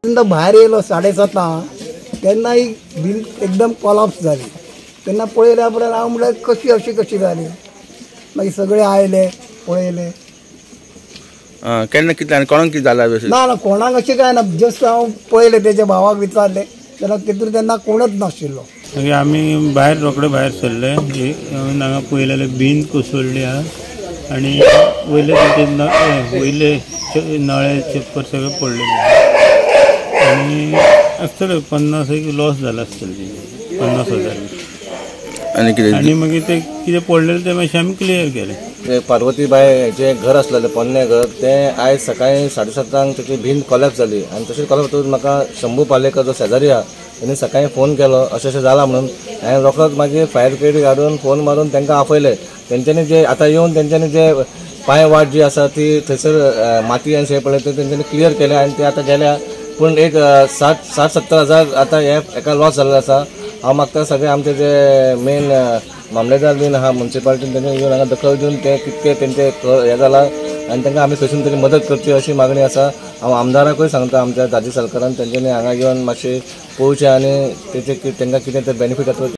तेन्ना भायर येयलो 7:30 तेन्ना ही भिंत एकदम कोलॅप्स जाली. तेन्ना पळयल्या उपरांत हांव म्हणल्यार कशी जाली. मागीर सगळे आयले पळयले. केन्ना कितें आनी कोणाक कितें जालां? ना कोणाक अशें काय ना, जस्ट हांव पळयलें तेच्या भावाक विचारलें जाल्यार तेतून तेन्ना कोणच नाशिल्लो. मागीर आमी रोकडे भायर सरले. हांगा पळयलें भिंत कोसळ्ळी आहा आनी वयले नळे छप्पर सगळे पडलेले आनी आसतले 50 एक लॉस जाला आसतले 50,000. आनी मागीर ते कितें पडलेलें ते मातशें आमी क्लियर केलें. ते पार्वतीबाई जे घर आसलेलें पोन्ने घर तें आयज सकाळी 7:30 तेची भिंत कोलॅप्स जाली आनी तशेंच कोलॅप्स जातून म्हाका शंभू पालेकर जो शेजारी आहा तेणी सकाळी फोन केलो अशें जाला म्हणून. हांवें रोखडोच मागीर फायर ब्रिगेड घालून फोन मारून तांकां आपयलें. तेंच्यांनी जे आतां येवन तेंच्यांनी जे पांय वाट जी आसा ती थंयसर माती आनी शें पडलें तें तेंच्यांनी क्लियर केलें आनी ते आतां गेल्या. पूण एक 60-70 हजार आतां हेका लॉस जाल्लो आसा. हांव मागता सगळे आमचे जे मेन मामलेदार बीन आहा म्युन्सिपालिटीन तेंच्यांनी येवन हांगा दखल दिवन ते कितके तेंचे हें जाला आनी तांकां आमी खंयसून तरी मदत करची अशी मागणी आसा. हांव आमदाराकूय सांगता आमच्या दाजी सरकारान तेंच्यांनी हांगा येवन मातशें पळोवचें आनी तेचे तांकां कितें तर बेनिफीट जाता